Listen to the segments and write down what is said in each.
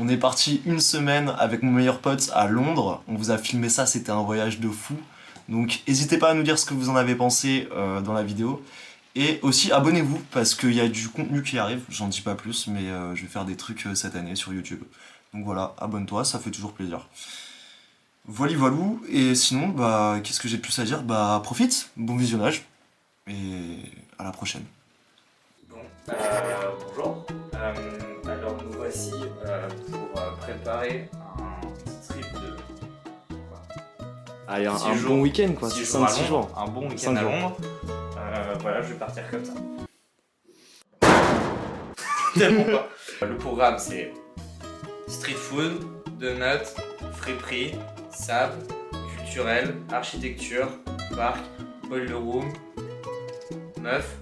On est parti une semaine avec mon meilleur pote à Londres. On vous a filmé ça, c'était un voyage de fou. Donc n'hésitez pas à nous dire ce que vous en avez pensé dans la vidéo. Et aussi abonnez-vous parce qu'il y a du contenu qui arrive, j'en dis pas plus, mais je vais faire des trucs cette année sur YouTube. Donc voilà, abonne-toi, ça fait toujours plaisir. Voilà, voilou, et sinon, bah, qu'est-ce que j'ai de plus à dire? Bah, profite, bon visionnage, et à la prochaine. Bon, bonjour. Alors nous voici pour préparer un trip de... Allez, un bon week-end quoi, 5-6 jours. Un bon week-end à Londres. Voilà, je vais partir comme ça. Tellement pas. Le programme c'est street food, donuts, friperie, sable, culturel, architecture, parc, boiler room, meuf.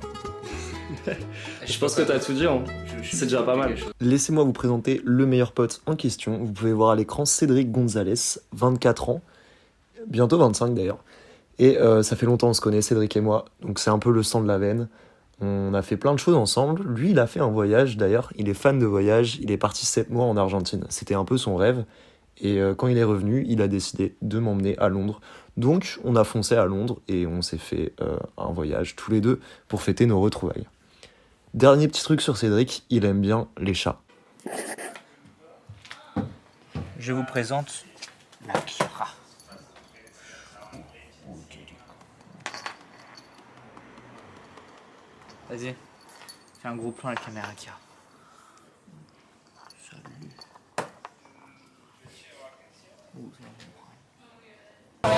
Je pense que t'as tout dit, hein. C'est déjà pas mal. Laissez-moi vous présenter le meilleur pote en question. Vous pouvez voir à l'écran Cédric Gonzalez, 24 ans, bientôt 25 d'ailleurs. Et ça fait longtemps qu'on se connaît, Cédric et moi, donc c'est un peu le sang de la veine. On a fait plein de choses ensemble. Lui, il a fait un voyage d'ailleurs, il est fan de voyage, il est parti 7 mois en Argentine. C'était un peu son rêve. Et quand il est revenu, il a décidé de m'emmener à Londres. Donc on a foncé à Londres et on s'est fait un voyage tous les deux pour fêter nos retrouvailles. Dernier petit truc sur Cédric, il aime bien les chats. Je vous présente l'Akira. Vas-y, fais un gros plan avec la caméra Akira.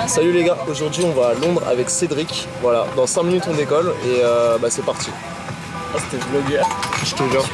Salut les gars, aujourd'hui on va à Londres avec Cédric. Voilà, dans 5 minutes on décolle et bah c'est parti. Ah c'était vlogué, je te jure.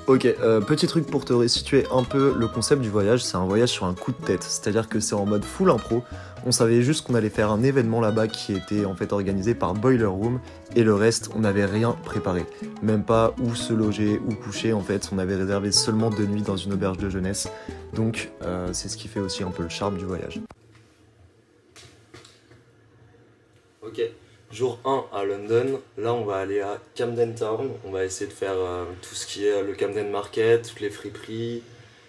Ok, petit truc pour te restituer un peu le concept du voyage, c'est un voyage sur un coup de tête, c'est-à-dire que c'est en mode full impro. On savait juste qu'on allait faire un événement là-bas qui était en fait organisé par Boiler Room et le reste, on n'avait rien préparé. Même pas où se loger, où coucher en fait, on avait réservé seulement 2 nuits dans une auberge de jeunesse. Donc c'est ce qui fait aussi un peu le charme du voyage. Ok, jour 1 à London, là on va aller à Camden Town, on va essayer de faire tout ce qui est le Camden Market, toutes les friperies,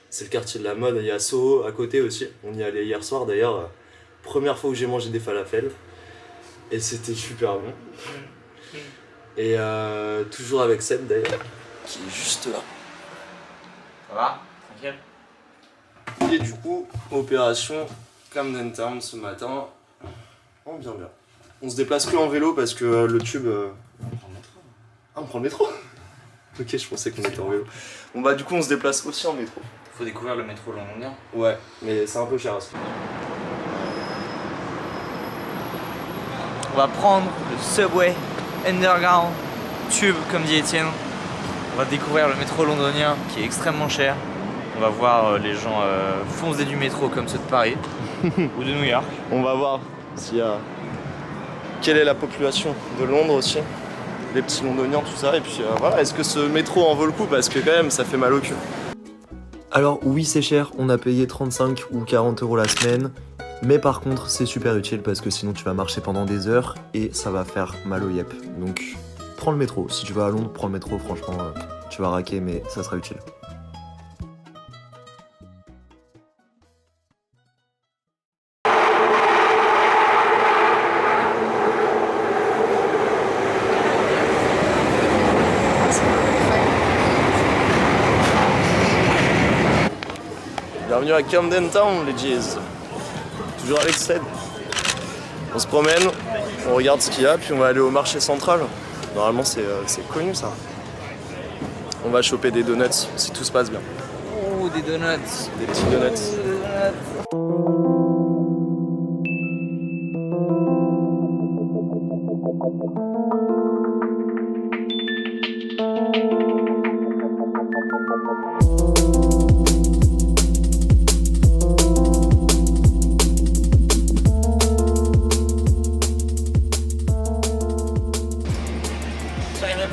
c'est le quartier de la mode, il y a Soho à côté aussi, on y allait hier soir d'ailleurs, première fois où j'ai mangé des falafels, et c'était super bon. Et toujours avec Seb d'ailleurs, qui est juste là. Ça va? Tranquille? Et du coup, opération Camden Town ce matin, en bien. On se déplace que en vélo parce que le tube... Ah, on prend le métro. Ok, je pensais qu'on était en vélo. Bon bah du coup on se déplace aussi en métro. Faut découvrir le métro londonien. Ouais, mais c'est un peu cher à ce moment. On va prendre le Subway Underground Tube, comme dit Étienne. On va découvrir le métro londonien qui est extrêmement cher. On va voir les gens foncer du métro comme ceux de Paris ou de New York. On va voir s'il y a... Quelle est la population de Londres aussi, les petits londoniens, tout ça, et puis voilà, est-ce que ce métro en vaut le coup, parce que quand même ça fait mal au cul. Alors oui c'est cher, on a payé 35 ou 40 € la semaine, mais par contre c'est super utile parce que sinon tu vas marcher pendant des heures et ça va faire mal au yep. Donc prends le métro, si tu vas à Londres, prends le métro, franchement tu vas raquer mais ça sera utile. Bienvenue à Camden Town les G's. Toujours avec Seb. On se promène, on regarde ce qu'il y a, puis on va aller au marché central. Normalement c'est connu ça. On va choper des donuts si tout se passe bien. Oh, des donuts. Des petits donuts.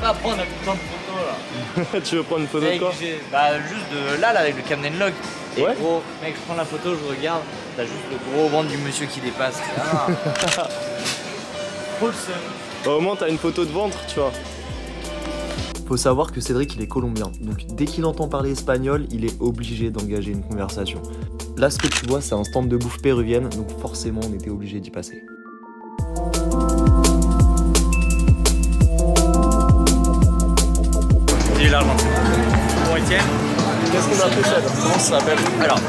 Pas à prendre un putain de photo là. Tu veux prendre une photo de quoi? Bah juste de là avec le Camden Log. Et ouais. Gros, mec, je prends la photo, je regarde, t'as juste le gros ventre du monsieur qui dépasse. Ah. Trop le seum. Bah, au moins t'as une photo de ventre, tu vois. Faut savoir que Cédric il est colombien, donc dès qu'il entend parler espagnol, il est obligé d'engager une conversation. Là ce que tu vois c'est un stand de bouffe péruvienne, donc forcément on était obligé d'y passer. J'ai l'Argentine. Bon Étienne, Qu'est-ce qu'on a fait ça? Comment ça s'appelle? alors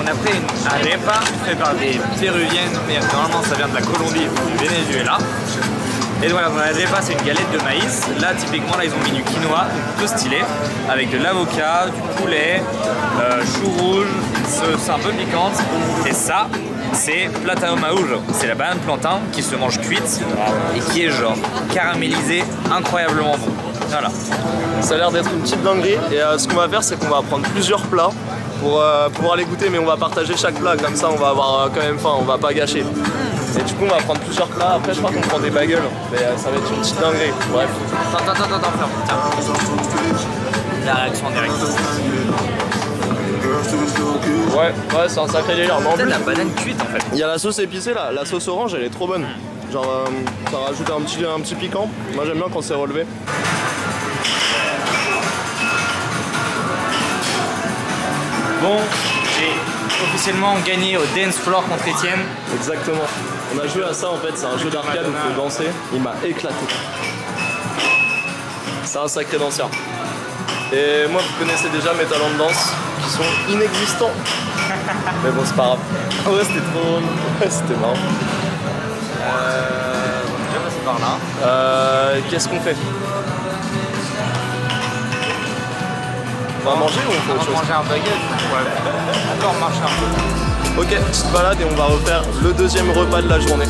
on a pris une arepa faite par des péruviennes, mais normalement ça vient de la Colombie ou du Venezuela. Et donc voilà, dans la arepa c'est une galette de maïs. Là typiquement là ils ont mis du quinoa, donc plutôt stylé, avec de l'avocat, du poulet, chou rouge, c'est un peu piquante. Et ça c'est plátano maújo, c'est la banane plantain qui se mange cuite et qui est genre caramélisée, incroyablement bon. Voilà. Ça a l'air d'être une petite dinguerie et ce qu'on va faire c'est qu'on va prendre plusieurs plats pour pouvoir les goûter, mais on va partager chaque plat, comme ça on va avoir quand même faim, on va pas gâcher. Et du coup on va prendre plusieurs plats, après je crois qu'on prend des bagels, mais ça va être une petite dinguerie, bref. Attends, ferme. Tiens. La réaction en direct. Ouais, c'est un sacré délire. Mais en C'est plus, de la banane cuite en fait. il y a la sauce épicée là, la sauce orange elle est trop bonne. Genre ça rajoute un petit piquant, moi j'aime bien quand c'est relevé. Bon, j'ai officiellement gagné au dance floor contre Étienne. Exactement. On a joué à ça en fait, c'est un jeu d'arcade où il faut danser. Il m'a éclaté. C'est un sacré danseur. Et moi vous connaissez déjà mes talents de danse qui sont inexistants. Mais bon c'est pas grave. Ouais c'était trop drôle. Ouais c'était marrant. On est déjà passé par là. Qu'est-ce qu'on fait? On va manger ou on fait On autre va chose? manger un baguette. Ouais. Encore marcher un peu. Ok, petite balade et on va refaire le deuxième repas de la journée.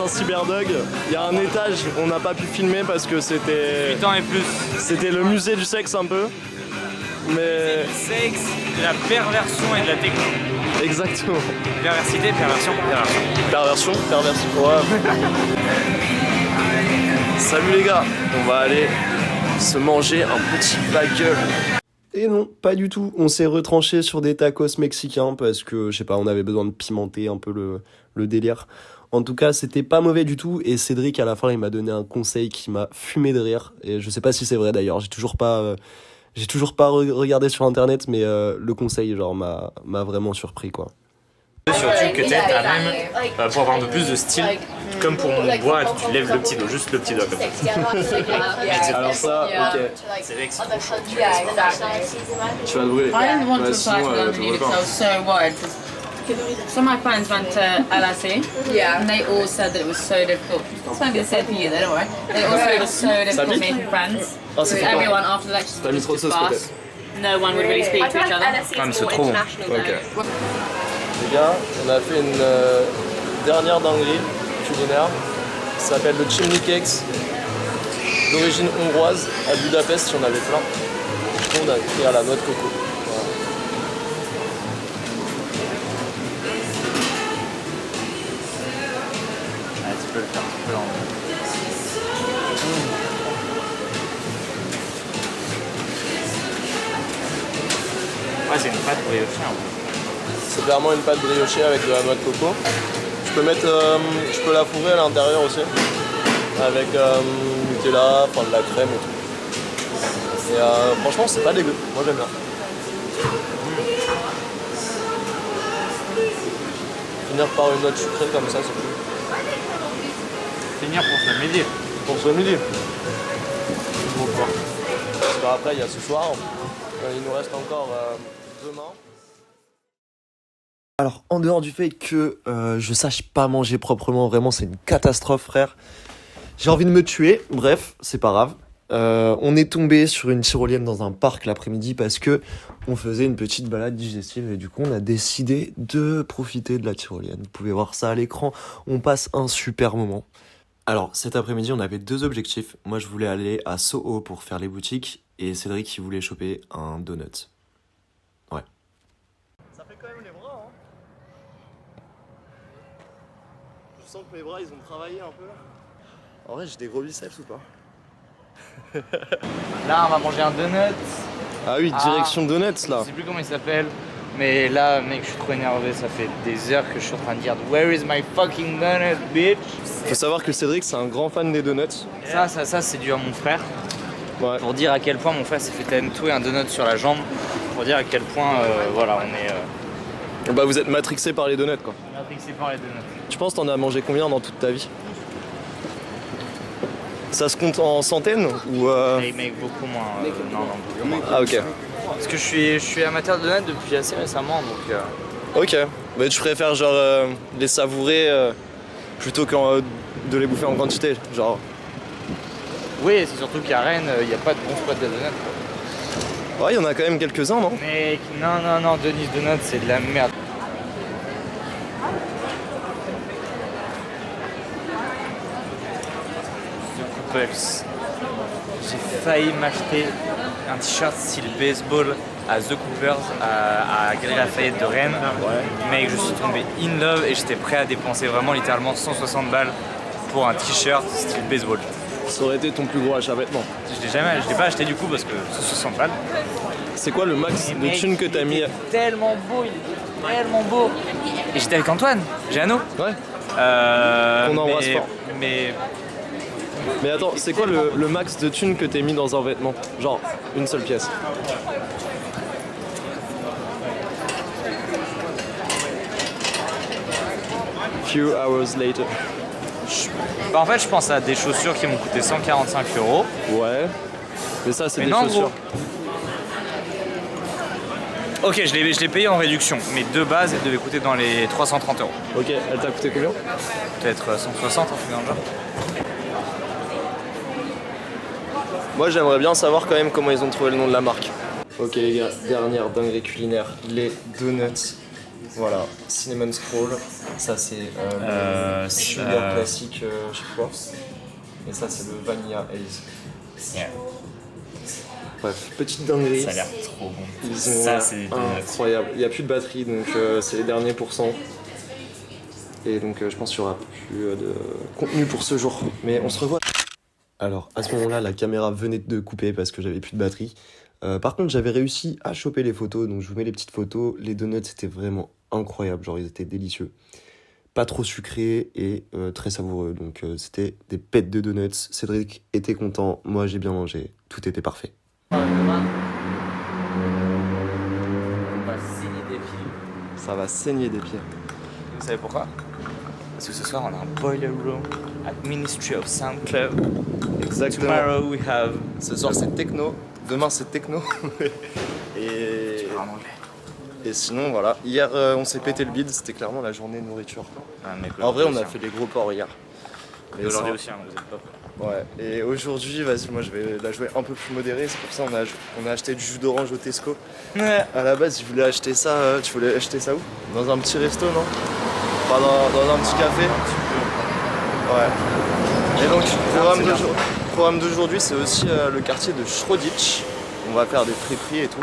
Cyberdog, il y a un étage, on n'a pas pu filmer parce que c'était 8 ans et plus. C'était le musée du sexe un peu. Mais Du sexe, de la perversion et de la techno. exactement. Perversité, perversion. Perversion. Ouais. Salut les gars, on va aller se manger un petit bagel. Et non, pas du tout. On s'est retranché sur des tacos mexicains parce que, je sais pas, on avait besoin de pimenter un peu le délire. En tout cas, c'était pas mauvais du tout. Et Cédric, à la fin, il m'a donné un conseil qui m'a fumé de rire. Et je sais pas si c'est vrai d'ailleurs. J'ai toujours pas regardé sur internet, mais le conseil, genre, m'a vraiment surpris, quoi. Surtout que t'as même, pour avoir un peu plus de style, comme pour mon bois, tu lèves le petit doigt, juste le petit doigt comme ça. Alors ça, ok. C'est vrai que c'est Tu vas te brûler. I didn't want to Ouais, apply sinon, for London tu either vois because I was so worried. Some of my friends went to LSE, and they all said that it was so difficult. It's maybe the same for you, though, don't worry. They all said it was so difficult making friends. Ah, c'est fort. Everyone after the lectures T'as mis was trop de just sauce fast. No one would really speak to each other. Ah, mais c'est trop bon. Ok. Les gars, on a fait une dernière dinguerie culinaire. Ça s'appelle le chimney cakes, d'origine hongroise. À Budapest, il y en avait plein. Du coup, on a pris à la noix de coco. Voilà. Tu peux le faire, tu peux l'enlever. Ouais, c'est une pâte briochée un peu. C'est clairement une pâte briochée avec de la noix de coco. Je peux la fourrer à l'intérieur aussi. Avec Nutella, enfin de la crème et tout. Et franchement, c'est pas dégueu. Moi, j'aime bien. Finir par une note sucrée comme ça, c'est cool. Finir pour ce midi. Pour ce midi. Bon, quoi. Parce qu'après, il y a ce soir. Il nous reste encore demain. Alors, en dehors du fait que je sache pas manger proprement, vraiment, c'est une catastrophe, frère. J'ai envie de me tuer, bref, c'est pas grave. On est tombé sur une tyrolienne dans un parc l'après-midi parce que on faisait une petite balade digestive et du coup, on a décidé de profiter de la tyrolienne. Vous pouvez voir ça à l'écran, on passe un super moment. Alors, cet après-midi, on avait 2 objectifs. Moi, je voulais aller à Soho pour faire les boutiques, et Cédric, il voulait choper un donut. Ouais. Ça fait quand même les bras, hein. Je sens que mes bras, ils ont travaillé un peu. En vrai, j'ai des gros biceps ou pas? Là, on va manger un donut. Ah oui, direction donuts, Je là. sais plus comment il s'appelle. Mais là, mec, je suis trop énervé. Ça fait des heures que je suis en train de dire Where is my fucking donut, bitch? Faut savoir que Cédric, c'est un grand fan des donuts. Ça c'est dû à mon frère. Ouais. Pour dire à quel point mon frère s'est fait tatouer un donut sur la jambe. Pour dire à quel point, voilà, on est Bah, vous êtes matrixé par les donuts, quoi. matrixé par les donuts. Tu penses t'en as mangé combien dans toute ta vie? Ça se compte en centaines ou Mais mec, beaucoup moins. Non, beaucoup moins. Ah, ok. Parce que je suis amateur de donuts depuis assez récemment, donc. Ok. Mais tu préfères genre les savourer plutôt que de les bouffer en quantité, genre. Oui, c'est surtout qu'à Rennes, il n'y a pas de bons spots de donuts. Ouais, il y en a quand même quelques-uns, non? Mec, non, Denis Donuts, c'est de la merde. The Couples. J'ai failli m'acheter un t-shirt style baseball à The Coopers, à Galerie Lafayette de Rennes. Mec, je suis tombé in love et j'étais prêt à dépenser vraiment littéralement 160 balles pour un t-shirt style baseball. Ça aurait été ton plus gros achat vêtements. Je l'ai pas acheté du coup parce que 160 balles. C'est quoi le max de Mec, thunes que t'as mis? il était tellement beau, il était tellement beau. Et j'étais avec Antoine, Jeannot. Ouais. On embrasse mais, fort. Mais attends, c'est quoi le max de thunes que t'as mis dans un vêtement? Genre, une seule pièce. Few hours later. Bah, en fait, je pense à des chaussures qui m'ont coûté 145 €. Ouais. Mais ça, c'est Mais des non, chaussures. Ok, je l'ai payé en réduction, mais de base, elle devait coûter dans les 330 €. Ok, elle t'a coûté combien? Peut-être 160, un truc dans le genre. Moi, j'aimerais bien savoir quand même comment ils ont trouvé le nom de la marque. Ok les gars, dernière dinguerie culinaire, les donuts. Voilà, cinnamon scroll. Ça c'est sugar classique, je sais pas quoi. Et ça c'est le vanilla haze. Yeah. Bref, petite dinguerie. Ça a l'air trop bon. Ils Ça, sont c'est des donuts. incroyables. Il n'y a plus de batterie donc c'est les derniers pourcents. Et donc je pense qu'il n'y aura plus de contenu pour ce jour. Mais on se revoit. Alors à ce moment-là, la caméra venait de couper parce que j'avais plus de batterie. Par contre, j'avais réussi à choper les photos, donc je vous mets les petites photos. Les donuts, c'était vraiment incroyable, genre ils étaient délicieux. Pas trop sucrés et très savoureux, donc c'était des pètes de donuts. Cédric était content, moi j'ai bien mangé, tout était parfait. On va saigner des pieds. Ça va saigner des pieds. Vous savez pourquoi? Parce que ce soir, on a un boiler room at Ministry of Sound Club. Exactement. Tomorrow we have... Ce soir c'est techno, demain c'est techno. et... Et sinon voilà, hier on s'est pété le bide, c'était clairement la journée de nourriture. Ah, mec, En vrai on a fait les gros porcs hier. Et aujourd'hui ça- aussi, hein, vous êtes top. Ouais, et aujourd'hui, vas-y, moi je vais la jouer un peu plus modérée, c'est pour ça on a acheté du jus d'orange au Tesco. Ouais. À la base, je voulais acheter ça, tu voulais acheter ça où? Dans un petit resto, non? Enfin, dans un petit café? Ouais. Et donc, le programme d'aujourd'hui, c'est aussi le quartier de Shoreditch. On va faire des friperies et tout.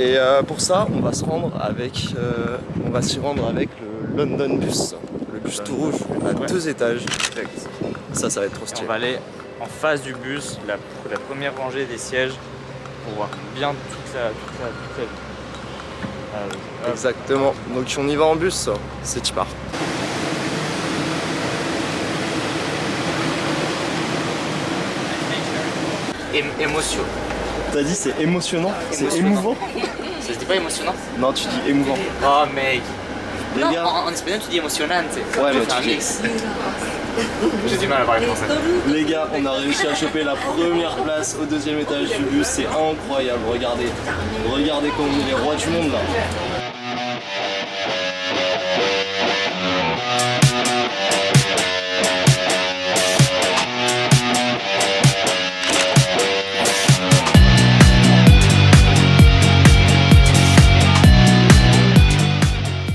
Et pour ça, on va s'y rendre avec le London Bus. Le bus tout rouge à 2 étages. Ça va être trop Et on stylé. va aller en face du bus, la première rangée des sièges, pour voir bien toute la Exactement. Donc on y va en bus, c'est Tipar. émotion. T'as dit c'est émotionnant? C'est émouvant? Ça se dit pas émotionnant? Non, tu dis émouvant. Oh mec. Les Non, gars. en espagnol tu dis émotionnante. Ouais, mais c'est un tu- mix. J'ai du mal à parler français. Les gars, on a réussi à choper la première place au 2e étage du bus, c'est incroyable, regardez. Regardez comme on est les rois du monde là.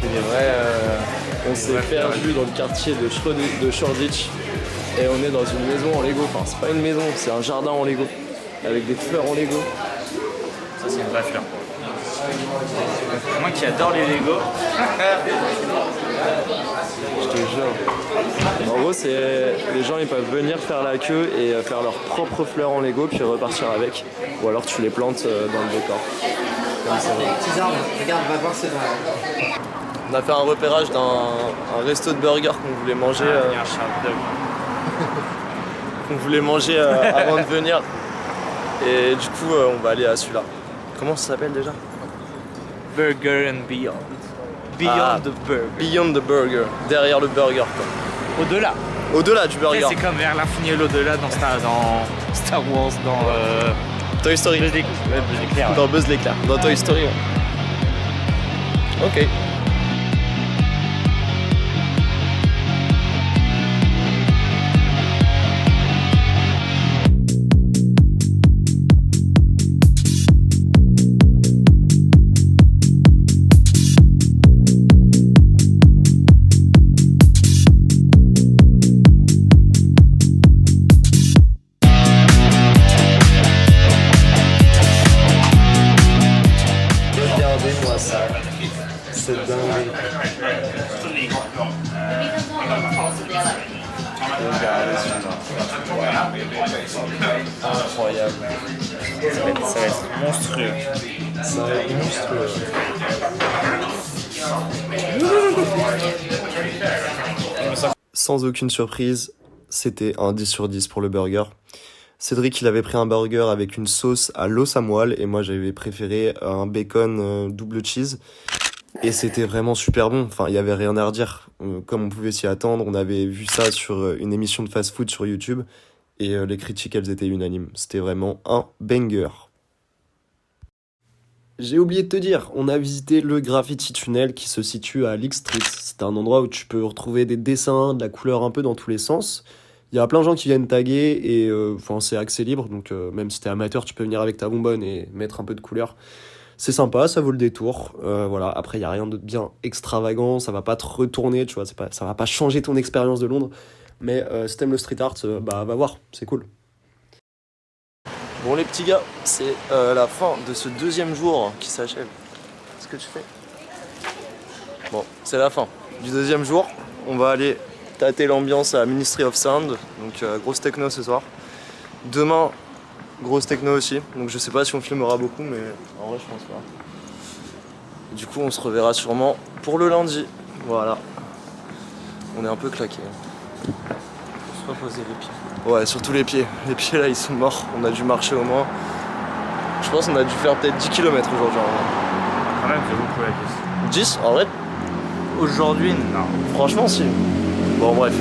C'est des vrais. On s'est perdu dans le quartier de Shoreditch. Et on est dans une maison en Lego. Enfin, c'est pas une maison, c'est un jardin en Lego. Avec des fleurs en Lego. Ça, c'est une vraie fleur. Moi qui adore les Lego. Je te jure. En gros, c'est les gens ils peuvent venir faire la queue et faire leurs propres fleurs en Lego puis repartir avec. Ou alors tu les plantes dans le décor. Comme ça. Petits arbres, regarde, va voir c'est dans On a fait un repérage d'un resto de burger qu'on voulait manger. Il y a un Qu'on voulait manger avant de venir. Et du coup, on va aller à celui-là. Comment ça s'appelle déjà? Burger and Beyond. Beyond the Burger. Beyond the Burger. Derrière le burger, quoi. Au-delà. Au-delà du burger. C'est comme vers l'infini et l'au-delà dans Star Wars, dans Toy Story. Buzz l'éclair. Ouais. Dans Buzz l'éclair. Dans Toy Story. Ouais. Ok. Regardez-moi ça. C'est dingue. Incroyable. Ça va être monstrueux. Ça va être monstrueux. Sans aucune surprise, c'était un 10 sur 10 pour le burger. Cédric, il avait pris un burger avec une sauce à l'os à moelle et moi j'avais préféré un bacon double cheese. Et c'était vraiment super bon, enfin il n'y avait rien à redire. Comme on pouvait s'y attendre, on avait vu ça sur une émission de fast-food sur YouTube et les critiques elles étaient unanimes. C'était vraiment un banger. J'ai oublié de te dire, on a visité le Graffiti Tunnel qui se situe à Leek Street. C'est un endroit où tu peux retrouver des dessins, de la couleur un peu dans tous les sens. Il y a plein de gens qui viennent taguer et c'est accès libre, donc même si t'es amateur, tu peux venir avec ta bonbonne et mettre un peu de couleur. C'est sympa, ça vaut le détour. Voilà. Après, il n'y a rien de bien extravagant, ça va pas te retourner, tu vois, ça va pas changer ton expérience de Londres. Mais si t'aimes le street art, va voir, c'est cool. Bon les petits gars, c'est la fin de ce deuxième jour qui s'achève. Qu'est-ce que tu fais? Bon, c'est la fin du deuxième jour. On va aller tâter l'ambiance à Ministry of Sound, donc grosse techno ce soir. Demain, grosse techno aussi, donc je sais pas si on filmera beaucoup, mais en vrai je pense pas. Du coup on se reverra sûrement pour le lundi, voilà. On est un peu claqués. Se reposer les pieds. Ouais, surtout les pieds. Les pieds là ils sont morts, on a dû marcher au moins. Je pense qu'on a dû faire peut-être 10 km aujourd'hui. Quand même, c'est beaucoup la pièce. 10 en vrai? Aujourd'hui, non. Franchement si. Bon bref.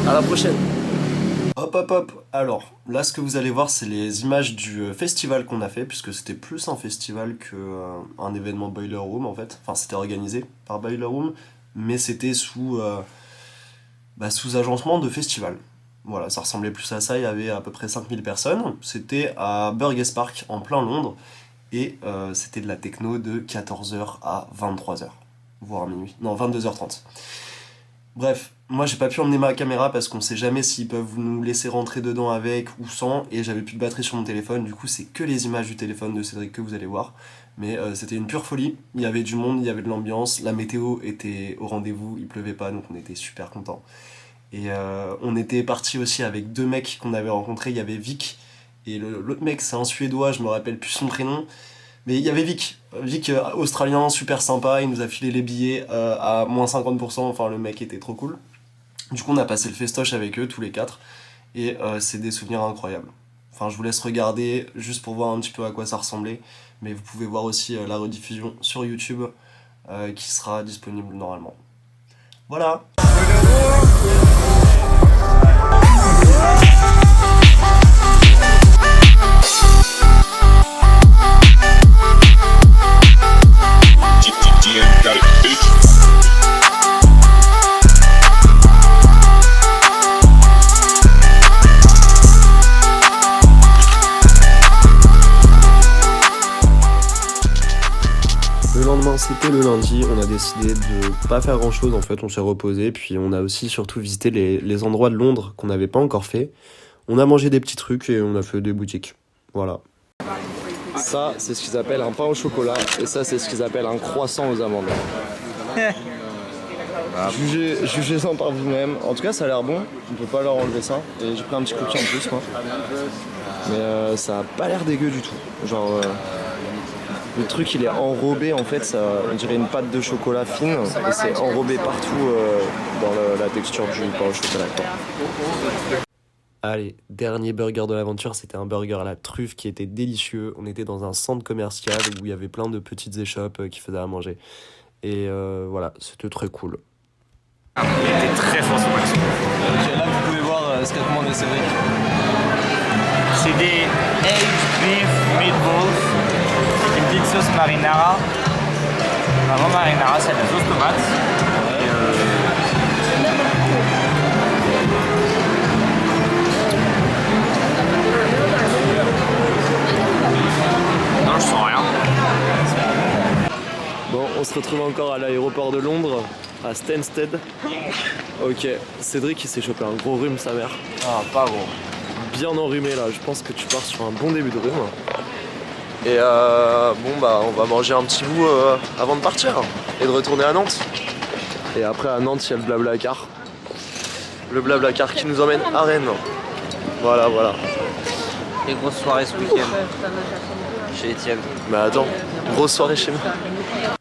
À la prochaine. Hop. Alors, là ce que vous allez voir c'est les images du festival qu'on a fait, puisque c'était plus un festival qu'un événement Boiler Room en fait. Enfin c'était organisé par Boiler Room, mais c'était sous agencement de festival. Voilà, ça ressemblait plus à ça, il y avait à peu près 5000 personnes. C'était à Burgess Park, en plein Londres, et c'était de la techno de 14h à 23h, voire à minuit. Non, 22h30. Bref, moi j'ai pas pu emmener ma caméra parce qu'on sait jamais s'ils peuvent nous laisser rentrer dedans avec ou sans, et j'avais plus de batterie sur mon téléphone, du coup c'est que les images du téléphone de Cédric que vous allez voir. Mais c'était une pure folie, il y avait du monde, il y avait de l'ambiance, la météo était au rendez-vous, il pleuvait pas, donc on était super contents. Et on était parti aussi avec deux mecs qu'on avait rencontrés, il y avait Vic, et l'autre mec c'est un Suédois, je me rappelle plus son prénom, mais il y avait Vic, australien, super sympa, il nous a filé les billets à moins 50%, enfin le mec était trop cool. Du coup on a passé le festoche avec eux, tous les quatre, et c'est des souvenirs incroyables. Enfin je vous laisse regarder, juste pour voir un petit peu à quoi ça ressemblait, mais vous pouvez voir aussi la rediffusion sur YouTube, qui sera disponible normalement. Voilà. c'était le lundi, on a décidé de pas faire grand chose en fait, on s'est reposé, puis on a aussi surtout visité les endroits de Londres qu'on n'avait pas encore fait. On a mangé des petits trucs et on a fait des boutiques, voilà. Ça, c'est ce qu'ils appellent un pain au chocolat, et ça, c'est ce qu'ils appellent un croissant aux amandes. Jugez-en par vous-même. En tout cas, ça a l'air bon, on peut pas leur enlever ça. Et j'ai pris un petit cookie en plus, quoi. Mais ça a pas l'air dégueu du tout. Genre, le truc il est enrobé en fait, ça, on dirait une pâte de chocolat fine, et c'est enrobé partout dans la texture du pain au chocolat, quoi. Allez, dernier burger de l'aventure, c'était un burger à la truffe qui était délicieux. On était dans un centre commercial où il y avait plein de petites échoppes qui faisaient à manger. Et voilà, c'était très cool. Il était très fort ce poisson. Ok, là vous pouvez voir ce qu'a commandé Cédric. C'est des aged beef meatballs avec une petite sauce marinara. Avant marinara, c'est de la sauce tomate. Et non, je sens rien. Bon, on se retrouve encore à l'aéroport de Londres, à Stansted. Ok, Cédric il s'est chopé un gros rhume sa mère. Ah, pas gros. Bien enrhumé là, je pense que tu pars sur un bon début de rhume. Et bon bah on va manger un petit bout avant de partir et de retourner à Nantes. Et après à Nantes il y a le Blablacar. Le Blablacar qui nous emmène à Rennes. Voilà, voilà. Et grosse soirée ce week-end chez Étienne. Mais attends, grosse soirée chez moi.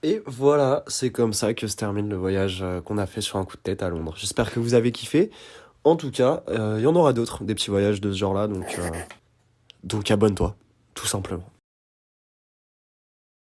Et voilà, c'est comme ça que se termine le voyage qu'on a fait sur un coup de tête à Londres. J'espère que vous avez kiffé. En tout cas, il y en aura d'autres, des petits voyages de ce genre-là, donc abonne-toi, tout simplement.